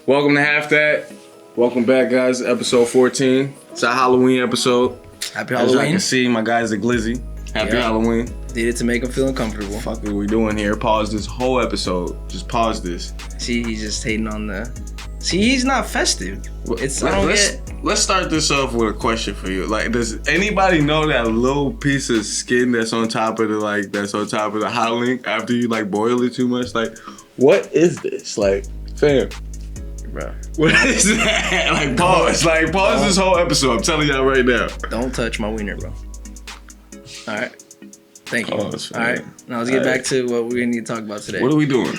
Welcome to Half That. Welcome back, guys. Episode 14. It's our Halloween episode. Happy As Halloween. I can see, my guys are Glizzy. Happy Halloween. Did it to make him feel uncomfortable. Fuck what we doing here? Pause this whole episode. Just pause this. See, he's just hating on the... See, he's not festive. Let's start this off with a question for you. Like, does anybody know that little piece of skin that's on top of the hot link after you like boil it too much? Like, what is this? Like, fam. Bro. What is that? Like, pause. Like, pause this whole episode. I'm telling y'all right now. Don't touch my wiener, bro. All right. Thank you. Pause, all right. Now let's get back to what we need to talk about today. What are we doing?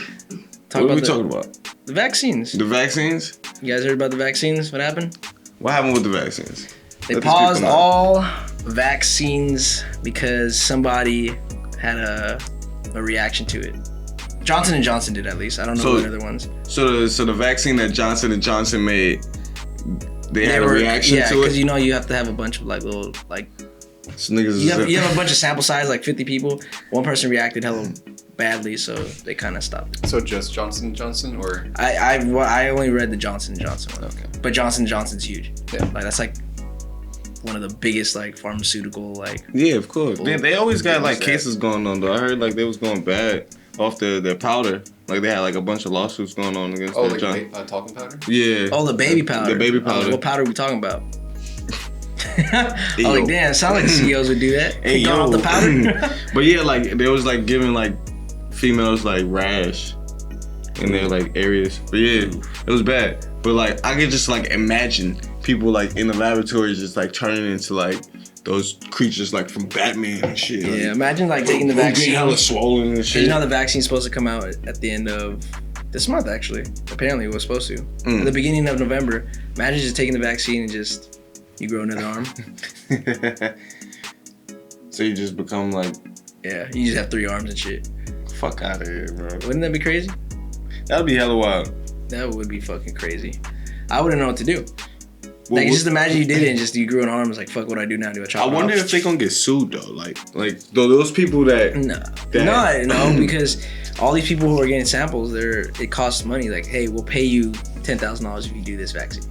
What are we talking about? The vaccines. The vaccines? You guys heard about the vaccines? What happened? What happened with the vaccines? They paused all vaccines because somebody had a reaction to it. Johnson & Johnson did, at least. I don't know what other ones. So the vaccine that Johnson & Johnson made, they had a reaction to it? Yeah, because you have to have a bunch of little So niggas you have a bunch of sample size, like 50 people. One person reacted hella badly, so they kind of stopped. So just Johnson & Johnson, or? I only read the Johnson & Johnson one. Okay. But Johnson & Johnson's huge. Yeah. Like, that's like one of the biggest pharmaceutical Yeah, of course. They always got cases going on though. I heard they was going bad off their powder. Like they had a bunch of lawsuits going on against talcum powder? Yeah. Oh, the baby powder. The baby powder. What powder are we talking about? Oh, damn, it sounds like CEOs would do that. Hey, off the powder. But yeah, they was giving females rash in their areas. But yeah, it was bad. But I could just imagine people in the laboratories just turning into those creatures from Batman and shit. Yeah, imagine taking the vaccine. Hella swollen and shit. You know the vaccine's supposed to come out at the end of this month, actually. Apparently it was supposed to. At the beginning of November. Imagine just taking the vaccine and just you grow another arm. So you just become yeah, you just have 3 arms and shit. Fuck out of here, bro. Wouldn't that be crazy? That'd be hella wild. That would be fucking crazy. I wouldn't know what to do. Just imagine you did it and just you grew an arm. It's like, fuck, what do I do now? Do I chop it off? I wonder if they gonna get sued though. Those people that No, because all these people who are getting samples, it costs money. Like, hey, we'll pay you $10,000 if you do this vaccine.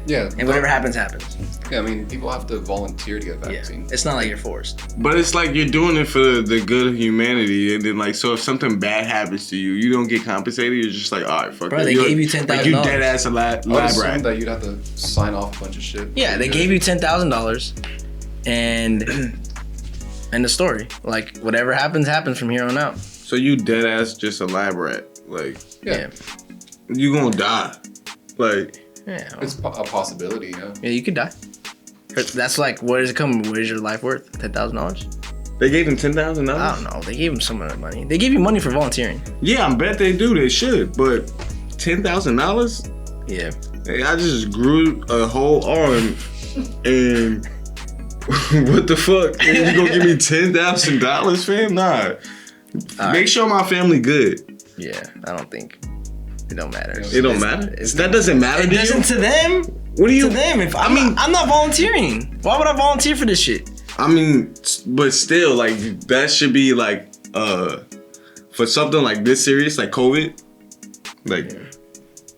Yeah. And whatever happens, happens. Yeah, I mean, people have to volunteer to get vaccine. Yeah. It's not like you're forced. But it's you're doing it for the good of humanity, and then so if something bad happens to you, you don't get compensated. You're just all right, fuck. Bro, they gave you $10,000. You dead ass a lab rat. That you'd have to sign off a bunch of shit. Yeah, they gave you $10,000, and the story. Whatever happens from here on out. So you dead ass just a lab rat. Yeah. You gonna die. Yeah. It's a possibility, yeah. Yeah, you could die. That's what is it coming? What is your life worth? $10,000? They gave him $10,000? I don't know. They gave him some of that money. They gave you money for volunteering. Yeah, I bet they do. They should. But $10,000? Yeah. Hey, I just grew a whole arm and what the fuck? And you gonna give me $10,000, fam? Nah. Make sure my family good. Yeah, I don't think. It don't matter. It don't matter? That doesn't matter to you? It doesn't to them. What do you... To them. I'm not volunteering. Why would I volunteer for this shit? I mean, but still, that should be, for something this serious, like COVID,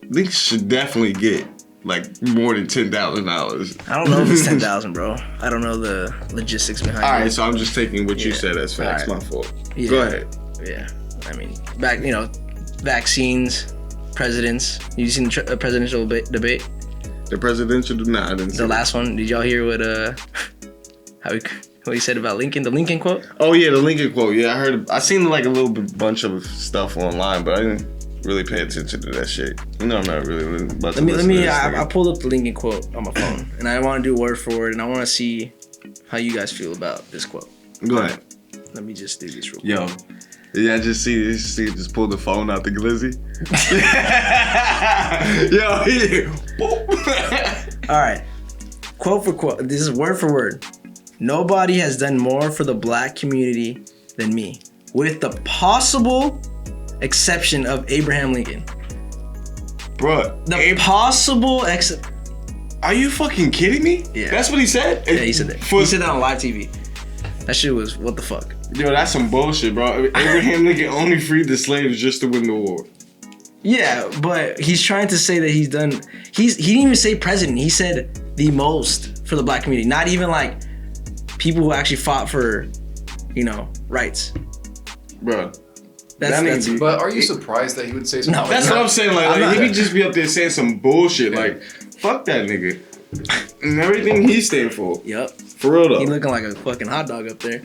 they should definitely get, more than $10,000. I don't know if it's 10,000, bro. I don't know the logistics behind it. All right, so I'm just taking what you said as facts. Right. My fault. Yeah. Go ahead. Yeah. I mean, vaccines... Presidents. You seen the presidential debate? The presidential? Nah, I didn't see the last one. Did y'all hear what he said about Lincoln? The Lincoln quote? Oh yeah, the Lincoln quote. Yeah, I heard. I seen a little bunch of stuff online, but I didn't really pay attention to that shit. I'm not really about to listen to this. I pulled up the Lincoln quote on my phone, and I want to do word for word, and I want to see how you guys feel about this quote. Go ahead. Let me just do this real quick. Yo. Yeah, I just just pull the phone out the Glizzy. Yo, All right. Quote for quote. This is word for word. Nobody has done more for the black community than me, with the possible exception of Abraham Lincoln. Bruh. Possible exception. Are you fucking kidding me? Yeah. That's what he said? Yeah, he said that. He said that on live TV. That shit was, what the fuck? Yo, that's some bullshit, bro. Abraham Lincoln only freed the slaves just to win the war. Yeah, but he's trying to say that he didn't even say president. He said the most for the black community. Not even like people who actually fought for, rights. Bro. That's But are you surprised that he would say something? No, That's what I'm saying. Like he could just be up there saying some bullshit. Yeah. Like, fuck that nigga. And everything he stand for. Yep. For real though. He looking like a fucking hot dog up there.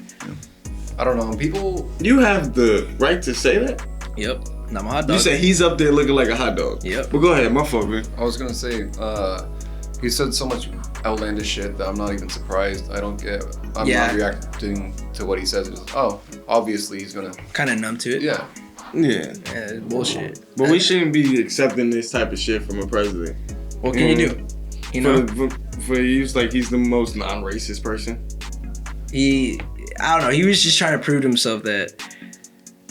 I don't know. People. You have the right to say that? Yep. I'm a hot dog. You say he's up there looking like a hot dog. Yep. But go ahead, my fault, man. I was gonna say. He said so much outlandish shit that I'm not even surprised. I'm not reacting to what he says. Obviously he's gonna. Kind of numb to it. Yeah. Yeah. Yeah, it's bullshit. But we shouldn't be accepting this type of shit from a president. What can you do? For he's like he's the most non-racist person. I don't know. He was just trying to prove to himself that.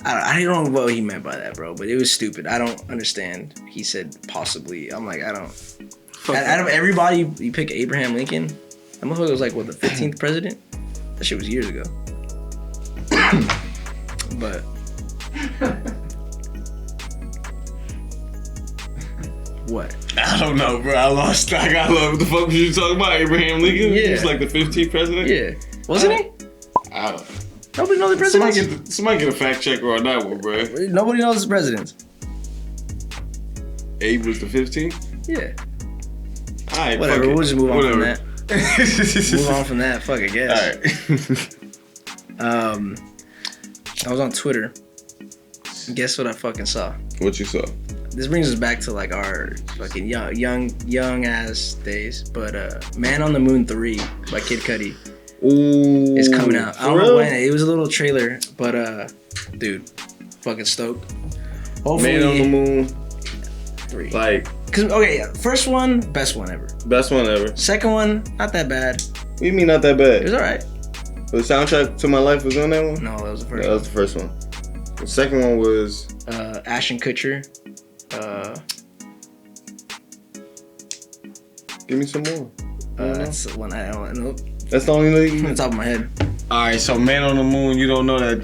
I don't know what he meant by that, bro. But it was stupid. I don't understand. He said possibly. I'm like, I don't. Out of everybody, you pick Abraham Lincoln. That motherfucker was like, what, the 15th president? That shit was years ago. But. What? I don't know, bro. I lost track. I love what the fuck was you talking about? Abraham Lincoln? Yeah. He's like the 15th president? Yeah. Wasn't he? I don't know. Nobody knows the presidents. Somebody get a fact checker on that one, bro. Nobody knows the presidents. Abe was the 15th? Yeah. Alright, Whatever. We'll just move on from that. that. Move on from that. Fuck, I guess. Alright. I was on Twitter. Guess what I fucking saw? What you saw? This brings us back to like our fucking young ass days. But Man on the Moon 3 by Kid Cudi Ooh. is coming out. I don't For know real? when. It was a little trailer, but dude, fucking stoked. Hopefully, Man on the Moon. 3. Like, Cause okay, yeah, first one, best one ever. best one ever. Second one, not that bad. What do you mean not that It was bad? alright. The soundtrack to My Life was on that one? No, that was the first That was the first one. The second one was one. Ashton Kutcher. Give me some more. That's the one I don't know. That's the only From the thing. top of my head. Alright, so Man on the Moon, you don't know that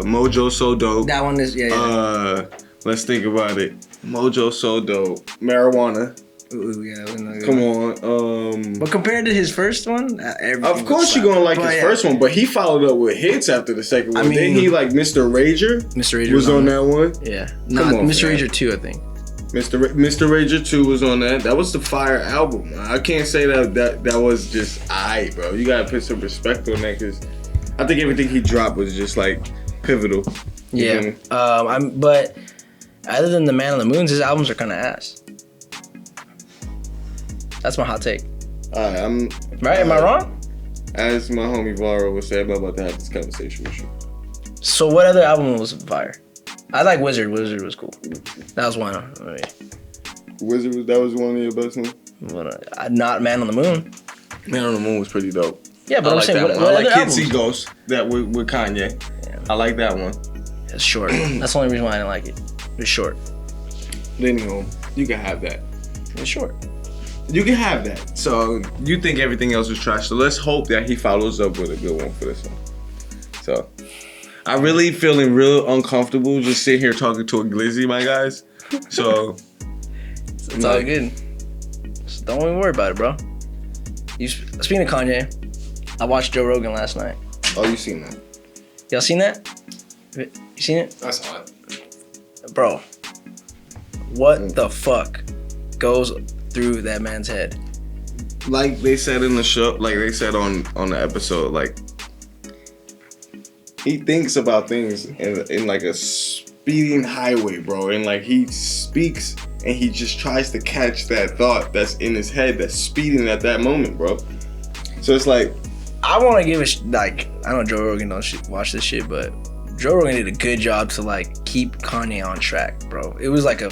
Mojo So Dope. That one is yeah. Let's think about it. Mojo So Dope. Marijuana. Ooh, yeah. That was not good. Come on. But compared to his first one, everything Of course was you're gonna like But his yeah, first one, but he followed up with hits after the second one. I mean- Then he like Mr. Rager Mr. Rager was on that one. Yeah. Come No, on, Mr. man. Rager 2, I think. Mr. Rager 2 was on that. That was the fire album. I can't say that was just aight, bro. You gotta put some respect on that because I think everything he dropped was just like pivotal. You Yeah. feel me? But other than the Man on the Moons, his albums are kind of ass. That's my hot take. Alright, I'm Right? Am I wrong? As my homie Varo would say, I'm about to have this conversation with you. So what other album was fire? I like Wizard. Wizard was cool. That was one. Wizard that was one of your best ones? Not Man on the Moon. Man on the Moon was pretty dope. Yeah, but I I'm like saying, that what one. I like other Kids See albums? Ghosts that with Kanye. Yeah. I like that one. It's short. That's the only reason why I didn't like it. It was short. Then you can have that. It was short. You can have that. So you think everything else was trash. So let's hope that he follows up with a good one for this one. So I really feeling real uncomfortable just sitting here talking to a glizzy, my guys. So It's all good. So don't even worry about it, bro. Speaking of Kanye, I watched Joe Rogan last night. oh, you seen that? Y'all seen that? You seen it? I saw it. Bro, what the fuck goes through that man's head? Like they said in the show, like they said on the episode, like he thinks about things in like a speeding highway, bro. And like he speaks and he just tries to catch that thought that's in his head that's speeding at that moment, bro. So it's like, I want to give it I know Joe Rogan don't watch this shit, but Joe Rogan did a good job to like keep Kanye on track, bro. It was like a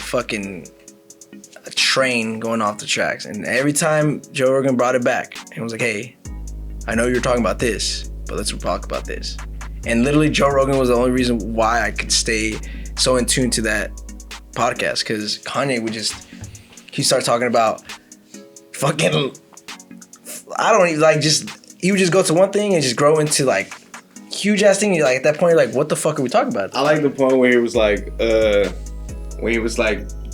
train going off the tracks, and every time Joe Rogan brought it back and was like, "Hey, I know you're talking about this, but let's talk about this." And literally, Joe Rogan was the only reason why I could stay so in tune to that podcast, because Kanye would he started talking about fucking, I don't even he would just go to one thing and just grow into like huge ass thing. Like at that point, you're like, what the fuck are we talking about? I like the point where he was like,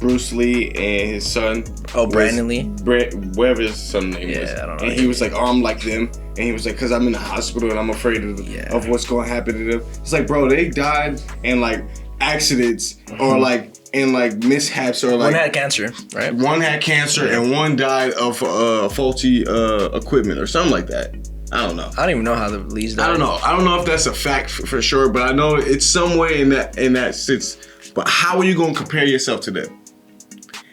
Bruce Lee and his son. Oh, Brandon Lee? Whatever his son's name was. I don't know. And he was like, oh, I'm like them. And he was like, because I'm in the hospital and I'm afraid of what's going to happen to them. It's like, bro, they died in like accidents or like in like mishaps or like. One had cancer, right? One had cancer and one died of faulty equipment or something like that. I don't know. I don't even know how the Lees died. I don't know if that's a fact for sure, but I know it's some way in that sense. But how are you going to compare yourself to them?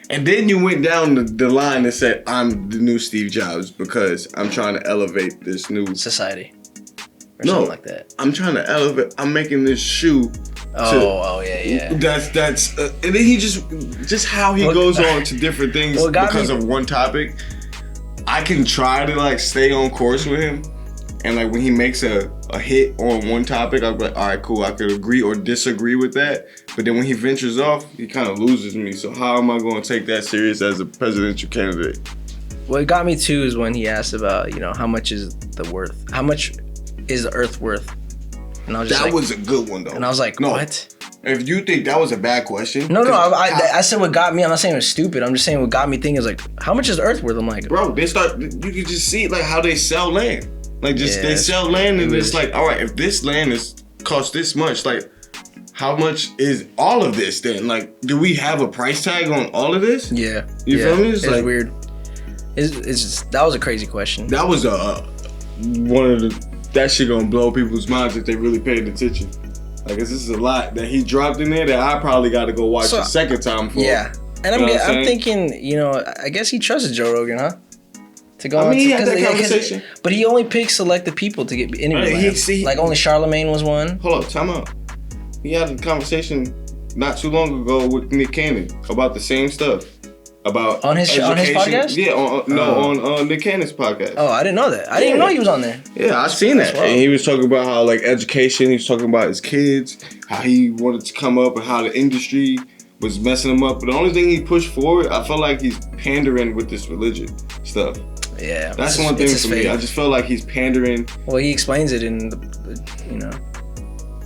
And then you went down the line and said, I'm the new Steve Jobs because I'm trying to elevate this new society. Or something like that. I'm trying to elevate. I'm making this shoe. Yeah. That's and then he just how he goes on to different things because of one topic. I can try to like stay on course with him. And like when he makes a hit on one topic, I'll be like, all right, cool. I could agree or disagree with that. But then when he ventures off, he kind of loses me. So how am I going to take that serious as a presidential candidate? What got me too is when he asked about, how much is the worth? How much is the Earth worth? And I was just that was a good one though. And I was like, no, what? If you think that was a bad question. No, I said what got me. I'm not saying it was stupid. I'm just saying what got me thinking is like, how much is the Earth worth? I'm like, bro, you can just see like how they sell land. Like they sell land and it's like, all right, if this land cost this much, like how much is all of this then? Like, do we have a price tag on all of this? Yeah. You feel me? It's like weird. It's just, that was a crazy question. That was one of that shit gonna blow people's minds if they really paid attention. Like, this is a lot that he dropped in there that I probably got to go watch a second time for. Yeah. And I'm thinking, I guess he trusted Joe Rogan, huh? To go he had that conversation. But he only picked selected people to get interviewed. Like only Charlemagne was one. Hold up, time out. He had a conversation not too long ago with Nick Cannon about the same stuff. About on his podcast? Yeah, on Nick Cannon's podcast. Oh, I didn't know that. I didn't even know he was on there. Yeah, I seen that. And he was talking about how like education, he was talking about his kids, how he wanted to come up and how the industry was messing him up. But the only thing he pushed forward, I felt like he's pandering with this religion stuff. Yeah. That's one thing for me. I just feel like he's pandering. Well, he explains it in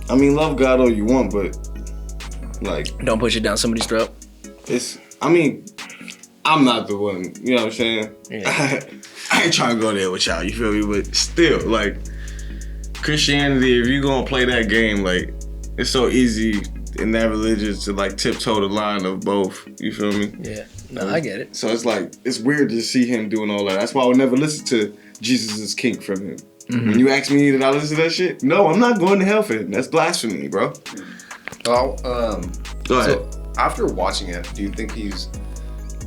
I mean, love God all you want, but like, don't push it down somebody's throat. I'm not the one, you know what I'm saying? Yeah. I ain't trying to go there with y'all, you feel me? But still, like, Christianity, if you gonna play that game, like, it's so easy in that religion to like tiptoe the line of both, you feel me? Yeah, no, I get it. So it's like, it's weird to see him doing all that. That's why I would never listen to Jesus is King from him. Mm-hmm. When you ask me, did I listen to that shit? No, I'm not going to hell for him. That's blasphemy, bro. Well, go ahead. So after watching it, do you think he's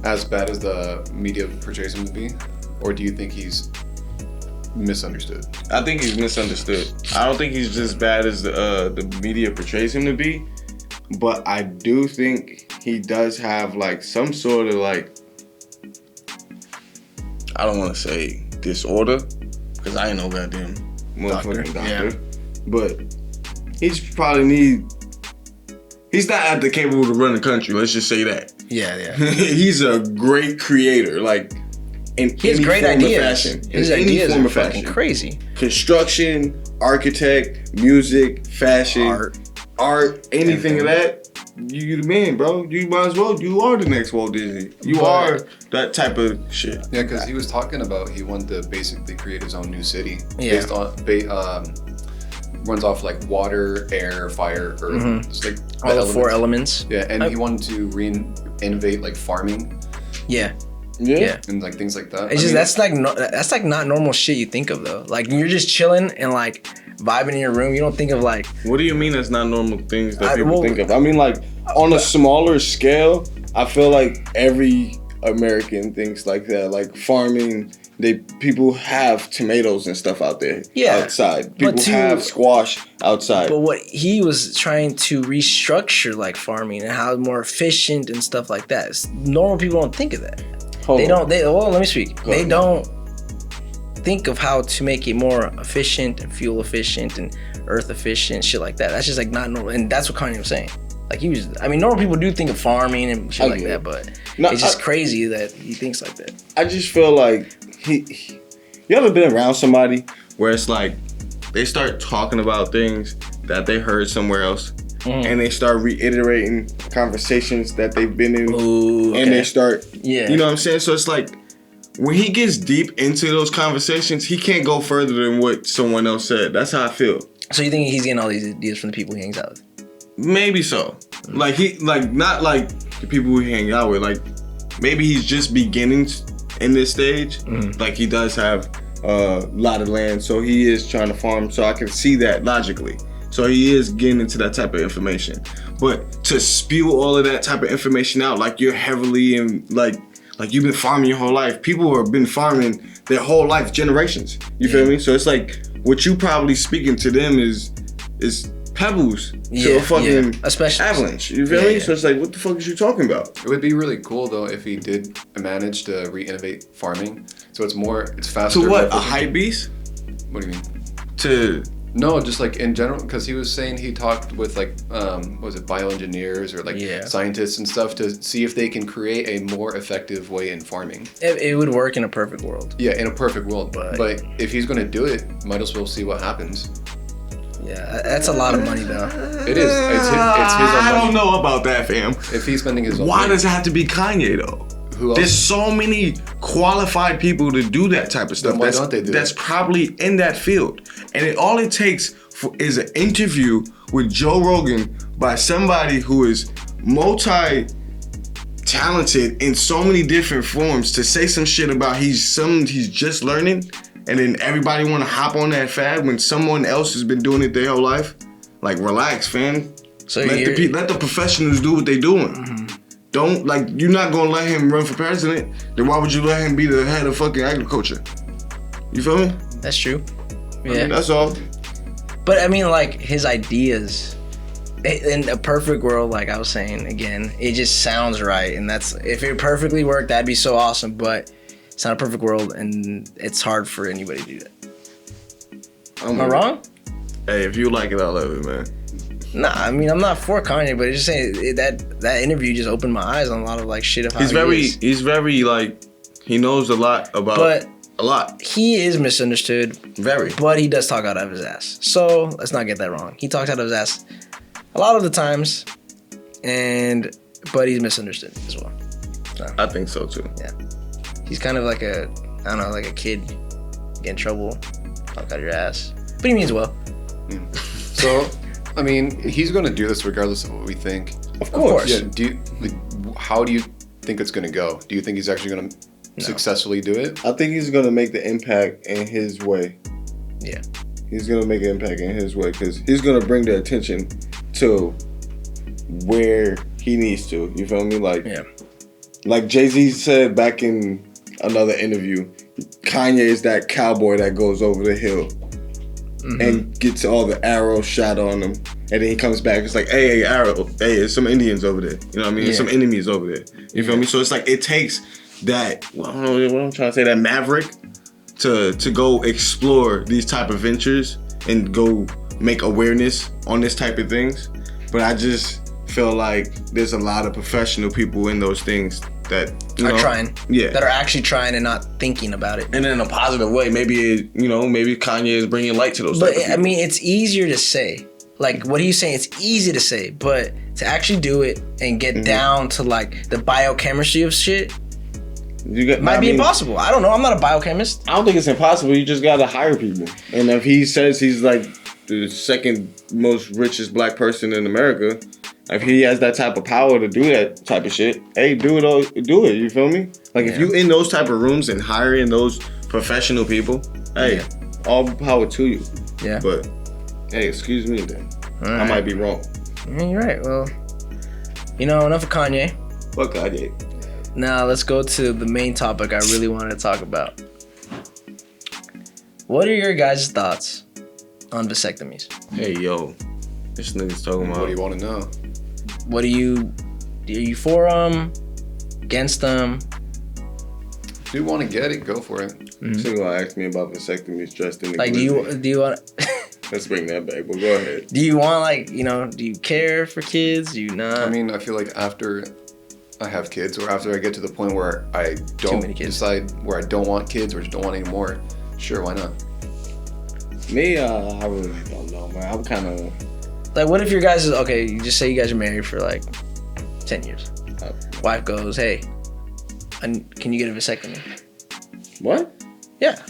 as bad as the media portrays him to be? Or do you think he's misunderstood? I think he's misunderstood. I don't think he's just bad as the media portrays him to be. But I do think he does have like some sort of like, I don't want to say disorder, because I ain't no goddamn motherfucking doctor. Yeah. But he's not capable to run the country, let's just say that. Yeah. He's a great creator, like in he has any great form ideas. of fashion. His in ideas any form are of fashion. fucking crazy. Construction, architect, music, fashion, art, anything of that. You the man, bro. You might as well. You are the next Walt Disney. You are that type of shit. Yeah, because he was talking about he wanted to basically create his own new city based on runs off like water, air, fire, earth. Mm-hmm. Just like all the 4 elements. Yeah, and he wanted to innovate like farming. Yeah. And like things like that. It's that's like not normal shit you think of though. Like when you're just chilling and like vibing in your room, you don't think of like. What do you mean that's not normal things that people think of? I mean, like on a smaller scale, I feel like every American thinks like that. Like farming, people have tomatoes and stuff out there. Yeah. Outside, people have squash outside. But what he was trying to restructure like farming and how more efficient and stuff like that. Normal people don't think of that. Let me speak. They don't think of how to make it more efficient and fuel efficient and earth efficient, shit like that. That's just like not normal. And that's what Kanye was saying. Like normal people do think of farming and shit like that, but it's just crazy that he thinks like that. I just feel like you ever been around somebody where it's like they start talking about things that they heard somewhere else and they start reiterating conversations that they've been in, Ooh, okay. and they start, Yeah. you know what I'm saying? So it's like, when he gets deep into those conversations, he can't go further than what someone else said. That's how I feel. So you think he's getting all these ideas from the people he hangs out with? Maybe so. Like not like the people we hang out with. Like maybe he's just beginning in this stage. Like he does have a lot of land, so he is trying to farm. So I can see that logically. So he is getting into that type of information. But to spew all of that type of information out, like you're heavily in like you've been farming your whole life. People have been farming their whole life, generations. You feel me? So it's like what you probably speaking to them is pebbles to a fucking especially avalanche. You feel me? So it's like, what the fuck is you talking about? It would be really cool though if he did manage to re-innovate farming. So it's faster. To what? A hype beast? What do you mean? To No, just like in general, because he was saying he talked with like, what was it, bioengineers or like scientists and stuff to see if they can create a more effective way in farming. It would work in a perfect world. Yeah, in a perfect world. But if he's gonna do it, might as well see what happens. Yeah, that's a lot of money though. It is. It's his own money. I don't know about that, fam. If he's spending his own Why money. does it have to be Kanye though? Who else? There's so many qualified people to do that type of stuff. Then why don't they do that's it? probably in that field. And all it takes is an interview with Joe Rogan by somebody who is multi-talented in so many different forms to say some shit about he's just learning, and then everybody want to hop on that fad when someone else has been doing it their whole life. Like, relax, fam. So let the professionals do what they doing. Don't, like, you're not gonna let him run for president, then why would you let him be the head of fucking agriculture? You feel me? That's true. Yeah. I mean, that's all. But I mean, like, his ideas, in a perfect world, like I was saying, again, it just sounds right. And that's, if it perfectly worked, that'd be so awesome. But it's not a perfect world, and it's hard for anybody to do that. Am I wrong? Hey, if you like it, I love it, man. Nah, I mean, I'm not for Kanye, but it's just saying that interview just opened my eyes on a lot of, like, shit of how He's very, like, he knows a lot about a lot. He is misunderstood. Very. But he does talk out of his ass. So let's not get that wrong. He talks out of his ass a lot of the times, but he's misunderstood as well. So, I think so too. yeah. He's kind of like a kid get in trouble, talk out of your ass. But he means well. So, I mean, he's gonna do this regardless of what we think. Of course. Yeah. How do you think it's gonna go? Do you think he's actually gonna successfully do it? I think he's gonna make the impact in his way. Yeah. He's gonna make an impact in his way because he's gonna bring the attention to where he needs to. You feel me? Like Jay-Z said back in another interview, Kanye is that cowboy that goes over the hill and gets all the arrows shot on him. And then he comes back, it's like, hey, arrow. Hey, there's some Indians over there. You know what I mean? There's some enemies over there. You feel me? So it's like, it takes that, well, I don't know what I'm trying to say, that maverick to go explore these type of ventures and go make awareness on this type of things. But I just feel like there's a lot of professional people in those things that are trying. Yeah. That are actually trying and not thinking about it. And in a positive way. Maybe Kanye is bringing light to those type of people. I mean, it's easier to say. Like, what he's saying, it's easy to say. But to actually do it and get down to, like, the biochemistry of shit might be impossible. I don't know. I'm not a biochemist. I don't think it's impossible. You just gotta hire people. And if he says he's, like, the second most richest black person in America, if he has that type of power to do that type of shit, hey, do it. You feel me? Like, if you in those type of rooms and hiring those professional people, hey, all power to you. Yeah. But, hey, excuse me then. Right. I might be wrong. Yeah, you're right. Well, enough of Kanye. Fuck Kanye. Now, let's go to the main topic I really wanted to talk about. What are your guys' thoughts on vasectomies? Hey, yo. This nigga's talking about... What do you want to know? Are you for them? Against them? If you want to get it, go for it. This nigga gonna ask me about vasectomies dressed in the Like, do you want... Let's bring that back, but go ahead. Do you want, like, do you care for kids? Do you not? I mean, I feel like after I have kids, or after I get to the point where I don't decide where I don't want kids or just don't want any more, sure, why not? Me, I really don't know, man. I'm kind of... Like, what if your guys is okay? You just say you guys are married for like 10 years. Wife goes, hey, can you get a vasectomy? What? Yeah.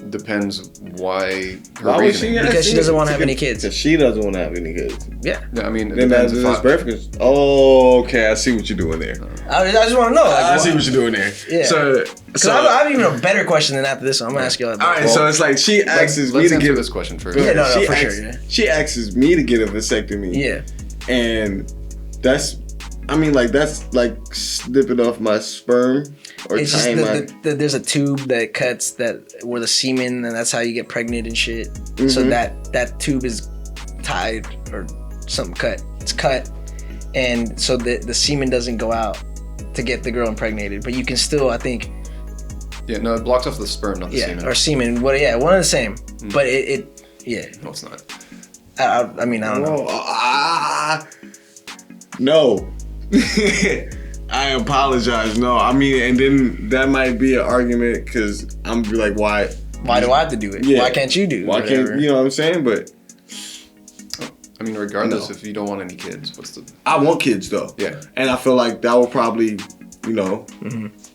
Depends why her Why would reasoning. she? Because she doesn't want to have any kids. Because she doesn't want to have any kids. Yeah. Yeah, I mean, it Then depends that's if birth control. Oh, okay. I see what you're doing there. I just want to know. Like, I see what you're doing there. Yeah. So I have even a better question than after this one. I'm gonna ask you all that. all right. So it's like she asks me let's to answer give this question first. Yeah, no, she for asks, sure, yeah. She asks me to get a vasectomy. Yeah. And that's, I mean, like that's like snipping off my sperm or It's just tying there's a tube that cuts where the semen, and that's how you get pregnant and shit. So that tube is tied or something cut. It's cut, and so the semen doesn't go out to get the girl impregnated. But you can still, I think, Yeah, no, it blocks off the sperm, not the semen. or semen. What? Yeah, one of the same. But yeah. No, it's not. I mean, I don't know. No. I apologize. No, I mean, and then that might be an argument because I'm be like, why? Why do I have to do it? Yeah. Why can't you do it? Why can't you know what I'm saying? But I mean, regardless, No. if you don't want any kids, what's the... I want kids though. Yeah. And I feel like that will probably,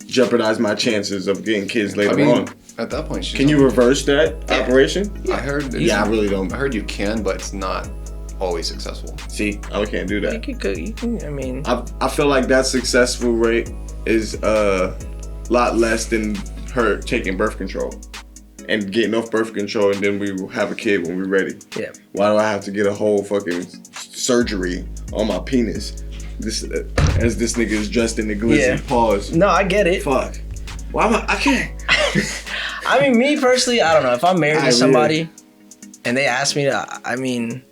jeopardize my chances of getting kids later I mean, on. at that point, she's Can you reverse that operation? I heard. Yeah, I really don't. I heard you can, but it's not always successful. See, I can't do that. You can. I mean, I feel like that successful rate is a lot less than her taking birth control and getting off birth control, and then we will have a kid when we're ready. yeah. Why do I have to get a whole fucking surgery on my penis? This as this nigga is dressed in the glizzy. Yeah. Pause. No, I get it. Fuck. Why am I can't. I mean, me personally, I don't know. If I'm married I to somebody and they ask me to, I mean,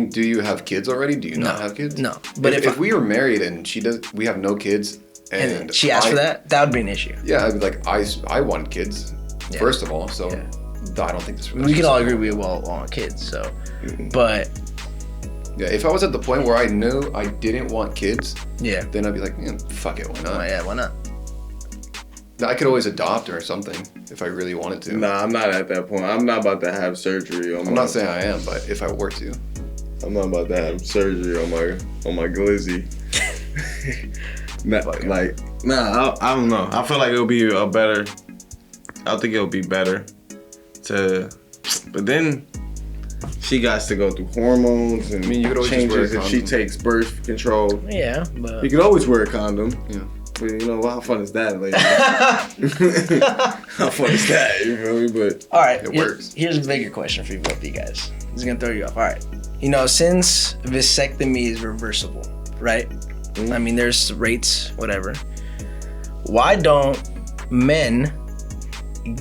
do you have kids already? Do you not have kids? no. But if we were married and we have no kids, and she asked for that would be an issue. Yeah, I'd be like, I want kids Yeah. first of all, so Yeah. I don't think this. We can all agree we all want kids. So, but Yeah, if I was at the point where I knew I didn't want kids, yeah, then I'd be like, fuck it, why not? yeah, why not? I could always adopt or something if I really wanted to. Nah, I'm not at that point. I'm not about to have surgery on I'm not saying I am, but if I were to. I'm not about to have surgery on my glizzy. I don't know. I feel like it'll be I think it'll be better but then she got to go through hormones and you could always just wear a changes if she condom. takes birth control. Yeah, but You could always wear a condom. Yeah. But you know, how fun is that, lady? How fun is that? You feel me? But all right, It works. Here's a bigger question for you both of you guys. This is gonna throw you off. All right, since vasectomy is reversible, right? I mean, there's rates, whatever. Why don't men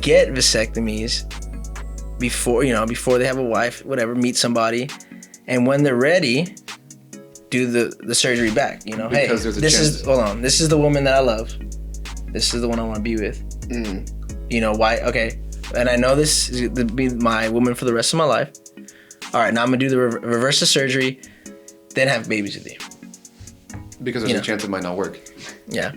get vasectomies before they have a wife, whatever, meet somebody, and when they're ready, do the surgery back? Because there's a chance. This is the woman that I love. This is the one I want to be with. Why? Okay, and I know this is to be my woman for the rest of my life. All right, now I'm gonna do the reverse the surgery, then have babies with you. Because there's a chance it might not work. Yeah.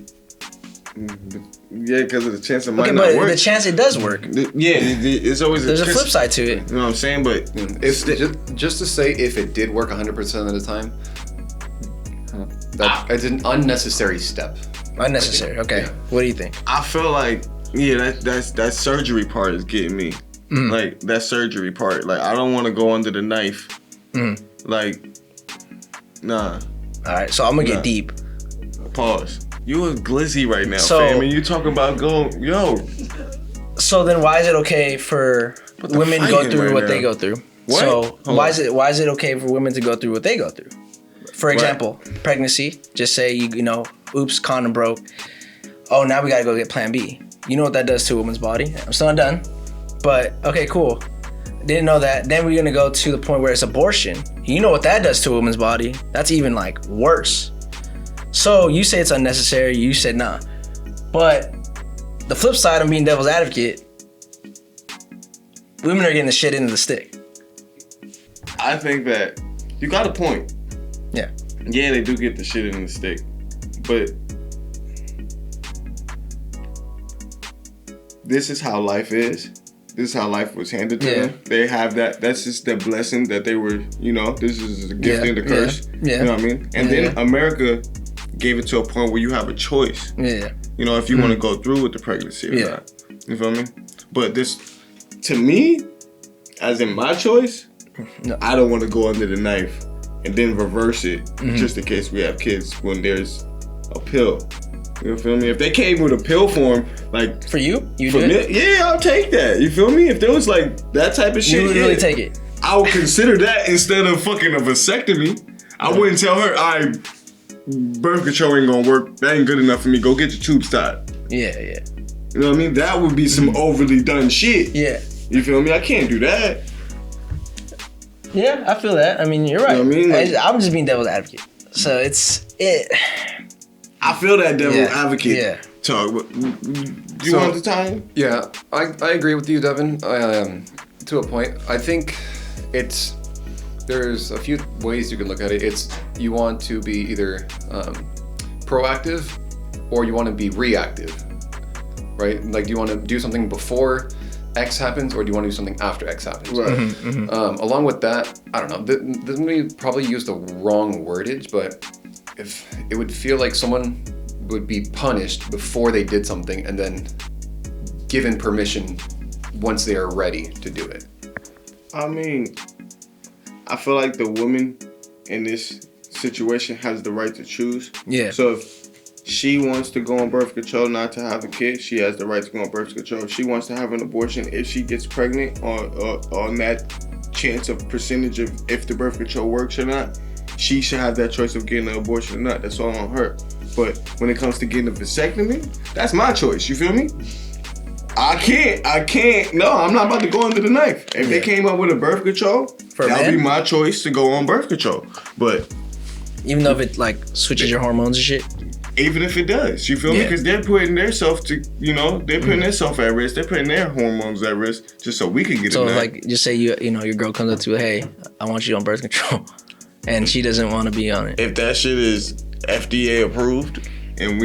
yeah, because of the chance it might Okay, not but work. the chance it does work. It's always There's a flip side to it. You know what I'm saying? But If just to say if it did work 100% of the time, it's an unnecessary step. Unnecessary. Okay. Yeah. What do you think? I feel like that surgery part is getting me. Like that surgery part. Like I don't want to go under the knife. Like, nah. All right, so I'm gonna Nah. get deep. Pause. You a glizzy right now, So- fam, and you talk about going, So then, why is it okay for What the women go fighting through right what now? they go through? What? So Hold why on. is it okay for women to go through what they go through? For example, pregnancy. Just say oops, condom broke. Oh, now we gotta go get Plan B. You know what that does to a woman's body? I'm still not done, but okay, cool. Didn't know that. Then we're gonna go to the point where it's abortion. You know what that does to a woman's body? That's even like worse. So you say it's unnecessary. You said nah, but the flip side of being devil's advocate, women are getting the shit into the stick. I think that you got a point. Yeah. Yeah, they do get the shit in the stick, but this is how life is. this is how life was handed to Yeah. them. They have that. That's just the blessing that they were. This is a gift and a curse. Yeah. You know what I mean? And then Yeah. America gave it to a point where you have a choice. Yeah. If you want to go through with the pregnancy or Yeah. not. You feel me? But this, to me, as in my choice, No. I don't want to go under the knife and then reverse it Mm-hmm. just in case we have kids when there's a pill. You feel me? If they came with a pill form, like For you for do me, it. yeah, I'll take that. You feel me? If there was like that type of shit, You would yeah, really take it. I would consider that instead of fucking a vasectomy. I wouldn't tell her, birth control ain't gonna work. That ain't good enough for me. Go get your tubes tied. Yeah. You know what I mean? That would be some overly done shit. Yeah. You feel me? I can't do that. Yeah, I feel that. I mean, you're right. You know what I mean? Like- I'm just being devil's advocate. So it's it. I feel that devil Yeah, advocate yeah. talk. You want the time? Yeah, I agree with you, Devin. To a point, I think there's a few ways you can look at it. It's you want to be either proactive or you want to be reactive, right? Like, do you want to do something before X happens or do you want to do something after X happens? Right. Along with that, I don't know. This may probably use the wrong wordage, but if it would feel like someone would be punished before they did something and then given permission once they are ready to do it. I mean, I feel like the woman in this situation has the right to choose. Yeah. So if she wants to go on birth control not to have a kid, she has the right to go on birth control. If she wants to have an abortion, if she gets pregnant on that chance of percentage of if the birth control works or not, she should have that choice of getting an abortion or not. That's all on her. But when it comes to getting a vasectomy, that's my choice. You feel me? I can't. No, I'm not about to go under the knife. If they came up with a birth control, For a that would man? be my choice to go on birth control. But Even though if it like switches your hormones and shit. even if it does, you feel me? Yeah. Because they're putting themselves they're putting themselves at risk. They're putting their hormones at risk just so we can get So a nut. like, just say your girl comes up to you, hey, I want you on birth control, and she doesn't want to be on it. If that shit is FDA approved and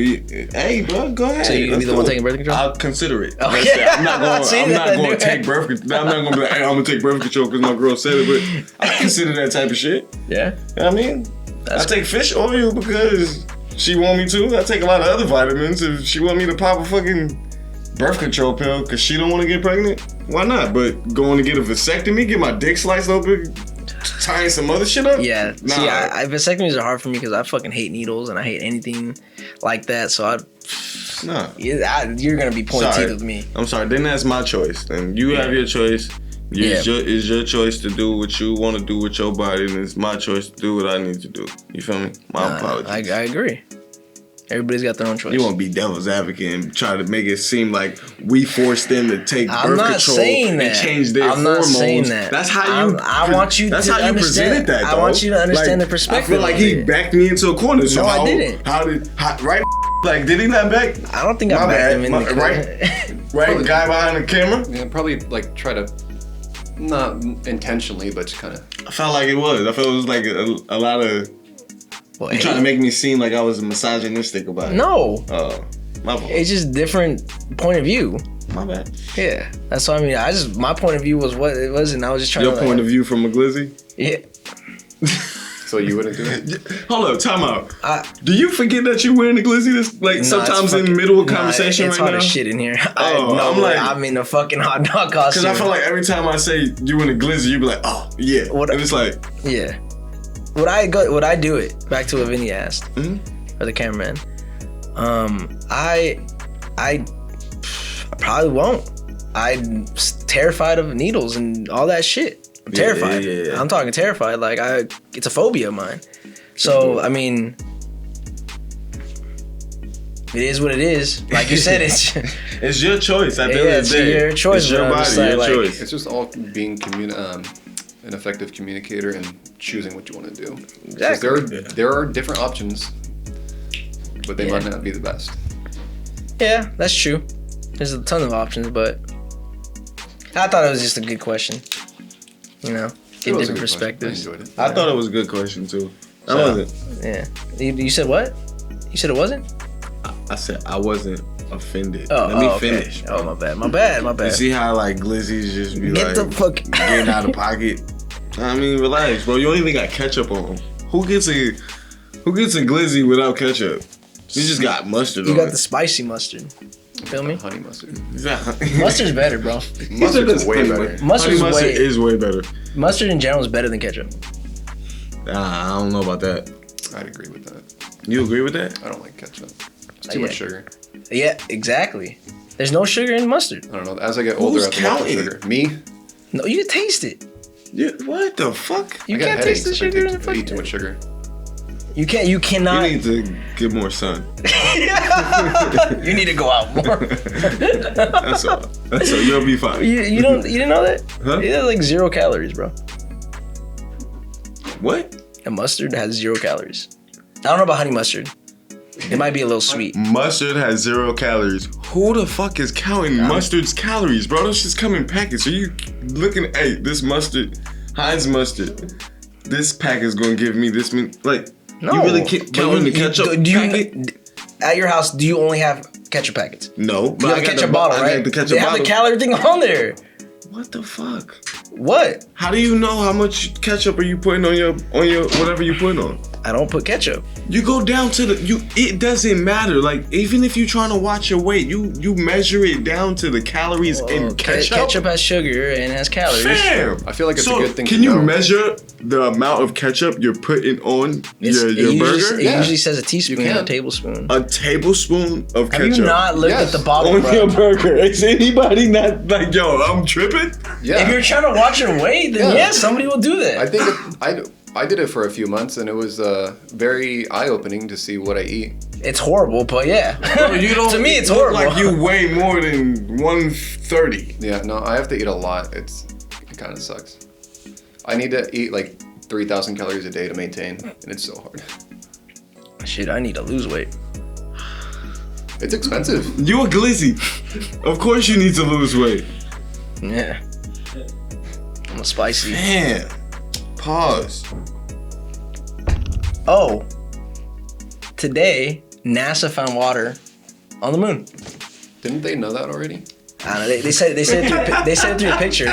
hey, bro, go ahead. So you Let's be the go. one taking birth control? I'll consider it. Okay. That's it. I'm not See, going I knew to take it. birth control. I'm not going to be like, hey, I'm going to take birth control because my girl said it. But I consider that type of shit. Yeah. You know what I mean? That's I take fish oil because she want me to. I take a lot of other vitamins. If she want me to pop a fucking birth control pill because she don't want to get pregnant, why not? But going to get a vasectomy, get my dick sliced open, tying some other shit up? Yeah. Nah. See, vasectomies are hard for me because I fucking hate needles and I hate anything like that. So Nah. you're gonna be pointing Sorry. teeth with me. I'm sorry. Then that's my choice. Then you have your choice. It's your choice to do what you want to do with your body, and it's my choice to do what I need to do. You feel me? My apologies. I agree. Everybody's got their own choice. You want to be devil's advocate and try to make it seem like we forced them to take I'm birth not control saying and that. change their I'm hormones. not saying that. That's how you. I want you That's to how you understand. presented that. I want you to understand Like, the perspective I feel like of he it. backed me into a corner. So No, I how, didn't. Right? Like, did he not back? I don't think I My backed bad. him in My- the right guy behind the camera. Yeah, probably like try to, not intentionally, but just kind of. I felt like it was. I felt it was like a lot of. Well, You trying to make me seem like I was misogynistic about it. No, My fault. it's just different point of view. My bad. Yeah, that's what I mean. My point of view was what it was, and I was just trying Your to. point of view from a glizzy? Yeah. So you wouldn't do it? Hold up, time out. Do you forget that you're wearing the glizzy? This like sometimes in the middle of conversation it's right hot now. as shit in here. I'm like- I'm in a fucking hot dog costume. Because I feel like every time I say you in a glizzy, you be like, oh yeah. What- and it's like, Yeah. Would I do it? Back to what Vinny asked. Mhm. Or the cameraman. I probably won't. I'm terrified of needles and all that shit. I'm Yeah, terrified. yeah. I'm talking terrified. Like it's a phobia of mine. So I mean, it is what it is. Like you said, it's it's your choice. At the Yeah, end of it's the day, your choice, It's your but I'm body, just your like- choice. It's just all being an effective communicator and choosing what you want to do. 'Cause Exactly. There are different options, but they Yeah. might not be the best. Yeah, that's true. There's a ton of options, but I thought it was just a good question. You know, It get was a different good question. perspectives. I enjoyed it. I thought it was a good question too. I So- wasn't. Yeah. You said what? You said it wasn't? I said I wasn't offended. Oh, Let me okay. finish. Bro. Oh, my bad. You see how like glizzies just be Get like the fuck getting out of pocket? I mean, relax, bro. You only got ketchup on them. Who gets a glizzy without ketchup? You just got mustard You on got it. the spicy mustard. Feel me? Honey mustard. Mustard's better, bro. Mustard's way better. Honey Mustard's mustard way. is way better. Mustard in general is better than ketchup. I don't know about that. I'd agree with that. You agree with that? I don't like ketchup. It's too Yeah. much sugar. Yeah, exactly. There's no sugar in mustard. I don't know. As I get older, Who's I have more counting? sugar. Me? No, you can taste it. Yeah. What the fuck? You I get can't headaches taste the if sugar I in the eat too fucking. much sugar. You can't. You You cannot. need to get more sun. You need to go out more. That's all. That's all. You'll be fine. You didn't know that? Huh? It has like 0 calories, bro. What? And mustard has 0 calories. I don't know about honey mustard. It might be a little sweet. Mustard has 0 calories. Who the fuck is counting mustard's calories, bro? Those just come in packets. Are you looking at, hey, this mustard, Heinz mustard, this pack is gonna give me this many, like, No. you really counting the ketchup packet? At your house, do you only have ketchup packets? No, You have a ketchup bottle, I right? got the ketchup they have bottle. the calorie thing on there. What the fuck? What? How do you know how much ketchup are you putting on your whatever you putting on? I don't put ketchup. You go down to it doesn't matter. Like, even if you're trying to watch your weight, you measure it down to the calories in ketchup. Ketchup has sugar and has calories. Fam! I feel like it's So, a good thing can to you know. measure the amount of ketchup you're putting on It your usually, burger? it Yeah. usually says a teaspoon You and a can. tablespoon. A tablespoon of Have ketchup you not looked Yes. at the bottle, on bro? your burger. Is anybody not like, yo, I'm tripping? Yeah. If you're trying to watch your weight, then Yeah. yeah, somebody will do that. I think I did it for a few months, and it was very eye-opening to see what I eat. It's horrible, but yeah. Bro, you don't to me, it's look horrible. like you weigh more than 130. Yeah, no, I have to eat a lot. It kind of sucks. I need to eat like 3,000 calories a day to maintain, and it's so hard. Shit, I need to lose weight. It's expensive. You a glizzy. Of course you need to lose weight. Yeah. I'm a spicy. Man. Pause. Oh. Today, NASA found water on the moon. Didn't they know that already? I don't know. They said it through a picture.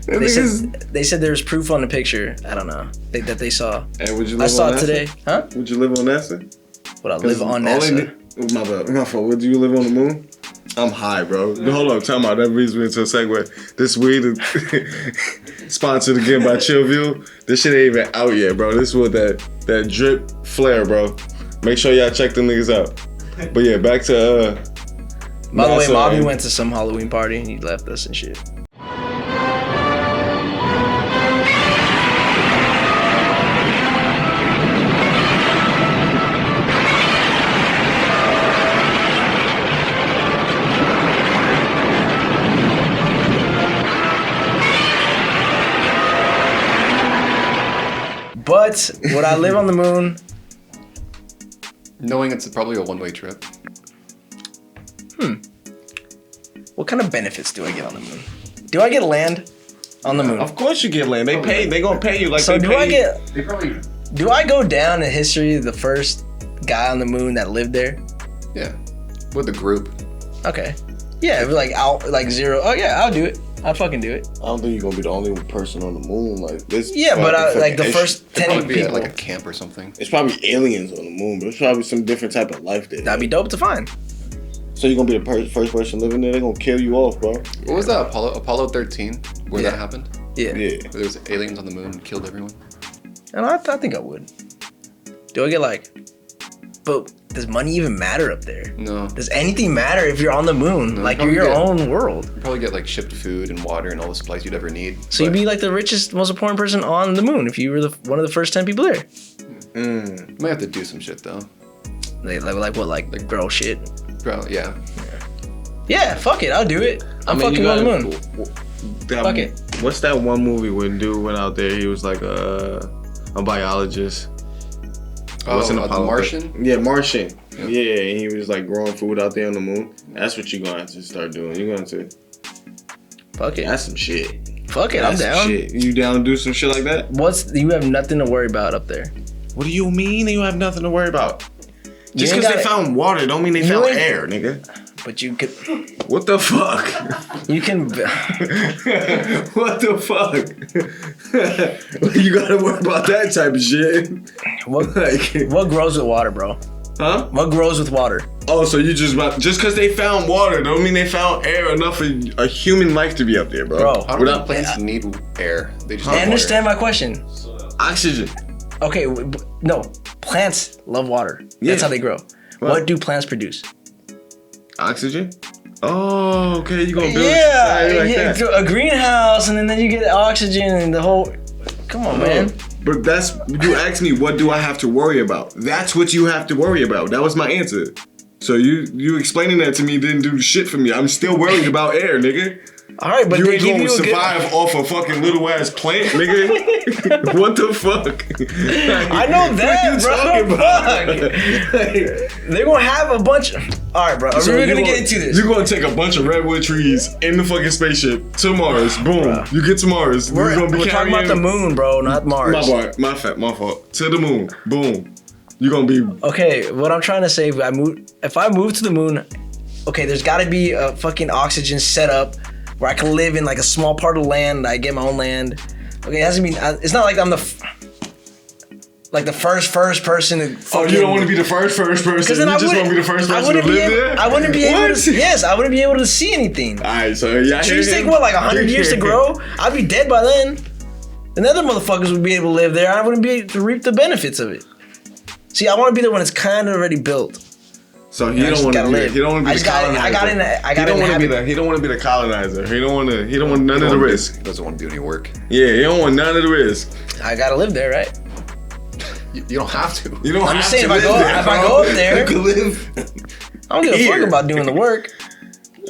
They said there was proof on the picture. I don't know that they saw. Hey, would you live I saw on it NASA? today. Huh? Would you live on NASA? Would I live on All they NASA? need- Oh, my bad. My fault. Would you live on the moon? I'm high, bro. Hold on, time out. That brings me into a segue. This weed is sponsored again by Chillview. This shit ain't even out yet, bro. This was that drip flare, bro. Make sure y'all check them niggas out. But yeah, back to By the way, NASA, Bobby man. went to some Halloween party and he left us and shit. But would I live on the moon? Knowing it's probably a one-way trip. What kind of benefits do I get on the moon? Do I get land on the moon? Of course you get land. They gonna pay you like So they do I pay- get? They probably. Do I go down in history the first guy on the moon that lived there? Yeah. With the group. Okay. Yeah, it was like out like 0. Oh yeah, I'll do it. I'll fucking do it. I don't think you're gonna be the only person on the moon. Like this. Yeah, but fucking like the ish- first It'd 10 probably be at people. like a camp or something. It's probably aliens on the moon, but it's probably some different type of life there. That'd be dope to find. So you're gonna be the first person living there. They're gonna kill you off, bro. What was that? Apollo 13, where Yeah. that happened? Yeah. Yeah. Where there was aliens on the moon and killed everyone. And I think I would. Do I get like? But does money even matter up there? No. Does anything matter if you're on the moon? No, Like you're probably your good. own world. You probably get like shipped food and water and all the supplies you'd ever need. So you'd be like the richest, most important person on the moon if you were one of the first 10 people there. You might have to do some shit though. Like what? Like girl shit. Bro, yeah. Yeah, fuck it. I'll do it. I'm I mean, fucking you on the gotta- moon. Fuck it. What's that one movie when dude went out there? He was like a biologist. Wasn't The Apollo, Martian? but- Yeah, Martian. Yeah. Yeah, and he was like growing food out there on the moon. That's what you're gonna have to start doing. You're going to. Fuck it. That's some shit. Fuck it. I'm That's some down. Shit. You down to do some shit like that? You have nothing to worry about up there. What do you mean you have nothing to worry about? Just ain't because they gotta- found water don't mean they You found ain't- air, nigga. But you could, What the fuck? you can. What the fuck? You gotta worry about that type of shit. What, Like, what grows with water, bro? huh? What grows with water? Oh, so you just because they found water don't mean they found air enough for a human life to be up there, bro. Bro. I don't Without think plants need air. They just I need understand my question. oxygen. Okay, no, plants love water. Yeah. That's how they grow. What do plants produce? Oxygen? Oh, okay. You gonna build a Yeah, society like that? a greenhouse, and then you get oxygen and the whole. Come on, man. But that's you asked me what do I have to worry about? That's what you have to worry about. That was my answer. So you explaining that to me didn't do shit for me. I'm still worried about air, nigga. All right, but You they ain't give gonna you a survive off a fucking little ass plant, nigga. What the fuck? I know that, what are you bro. talking about? They're gonna have a bunch. All right, bro. So We're you gonna get into this. You're gonna take a bunch of redwood trees in the fucking spaceship to Mars. Boom. You get to Mars. We're gonna be talking about carrying- the moon, bro, not Mars. My fault. To the moon. Boom. You're gonna be Okay, what I'm trying to say, if I move to the moon, okay, there's got to be a fucking oxygen setup where I can live in like a small part of land. I get my own land. Okay, it hasn't been. It's not like I'm the first person to. Oh, you don't want to be the first person. You Because then I just want to be the first person to live there. I wouldn't be able What? to. Yes, I wouldn't be able to see anything. All right, so yeah. Trees take what, like 100 years to grow? I'd be dead by then. And other motherfuckers would be able to live there. I wouldn't be able to reap the benefits of it. See, I want to be there when it's kind of already built. So he I don't just want to gotta be. live. He don't want to I be the just gotta- colonizer. I gotta He don't want to be inhabit- the. He don't want to be the colonizer. He don't want to. He don't want none of the risk. He doesn't want to do any work. Yeah, he don't want none of the risk. I gotta live there, right? You don't have to. You don't I'm have just saying, to if I live go- there, if I bro. go up there- you can live. I don't give a Here. fuck about doing the work.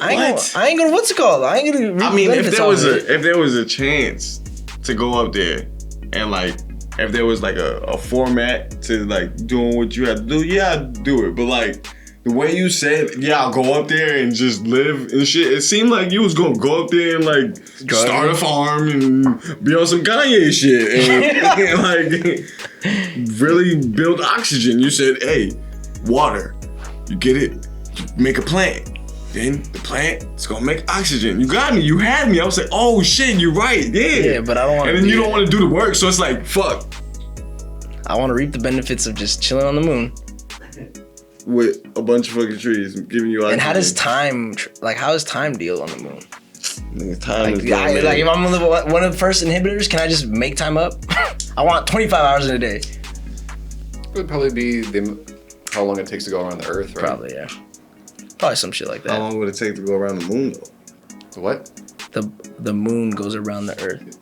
I ain't What? gonna. What's it called? I ain't gonna. Reap I mean, the if benefits there off was of a it. if there was a chance to go up there and like if there was like a format to like doing what you had to do, yeah, I'd do it. But like the way you said, yeah, I'll go up there and just live and shit, it seemed like you was gonna go up there and like start a farm and be on some Kanye shit and like really build oxygen. You said, hey, water, you get it, you make a plant. Then the plant is gonna make oxygen. You got me. You had me. I was like, oh shit, you're right. Yeah. Yeah, but I don't wanna And then do you don't that. want to do the work, so it's like, fuck. I want to reap the benefits of just chilling on the moon. With a bunch of fucking trees giving you oxygen. And how does time, how does time deal on the moon? Nigga, time is Like, going, like if man. I'm one of the first inhibitors, can I just make time up? I want 25 hours in a day. It would probably be how long it takes to go around the Earth, right? Probably, yeah. Probably some shit like How that. long would it take to go around the moon though? So what? The moon goes around the Earth.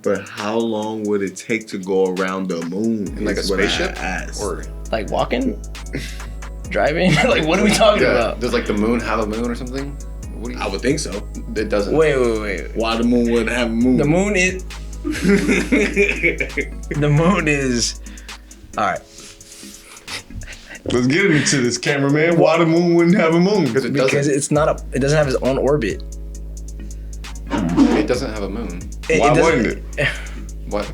But how long would it take to go around the moon? In like a is what I spaceship? asked. Or Like walking, driving. Like what are we talking yeah, about? does like the moon have a moon or something? What do you? I would think so. It doesn't. Wait. Why the moon wouldn't have a moon? The moon is. The moon is. All right. Let's get into this, cameraman. Why the moon wouldn't have a moon? Because it Because doesn't. it's not a. It doesn't have its own orbit. It doesn't have a moon. Why doesn't- wouldn't it? What?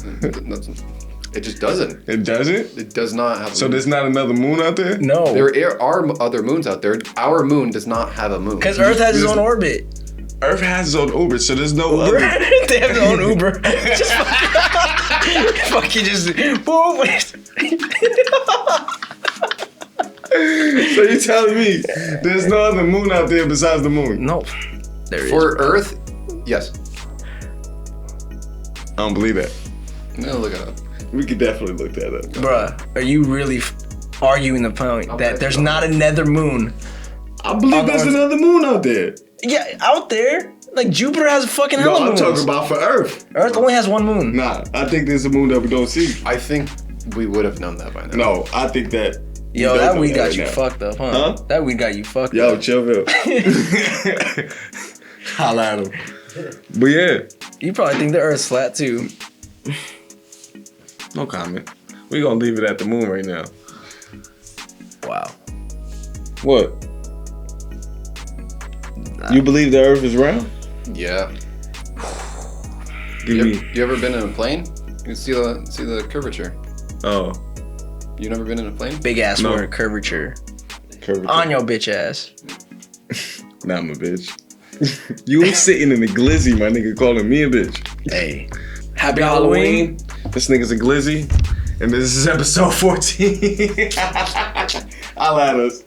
It just doesn't. It doesn't? It does not have. So a moon. there's not another moon out there? No. There are other moons out there. Our moon does not have a moon. Because Earth has its own orbit. Earth has its own orbit, so there's no Uber? other. They have their own Uber. Just fucking just boom. So you're telling me there's no other moon out there besides the moon? No, there is. For Earth, yes. I don't believe that. No, look it up. We could definitely look that up. Bruh, are you really arguing the point I'll that check there's it out. not another moon? I believe there's another moon out there. Yeah, out there. Like Jupiter has a fucking No, hella I'm moons. talking about for Earth. Earth only has one moon. Nah, I think there's a moon that we don't see. I think we would have known that by now. No, I think that. Yo, we don't that know weed got right you now. fucked up, huh? Huh? That weed got you fucked Yo, up. Chillville. Holla at him. But yeah, You probably think the Earth's flat too. no comment. We gonna leave it at the moon right now. Wow. What? You believe the Earth is round? Yeah. Give You, me. you ever been in a plane? You can see the curvature. Oh. You never been in a plane? Big ass No. word, curvature. Curvature. On your bitch ass. Nah, I'm a bitch. You was sitting in the glizzy, my nigga, calling me a bitch. Hey. Happy Halloween. This nigga's a glizzy, and this is episode 14. Holla at us.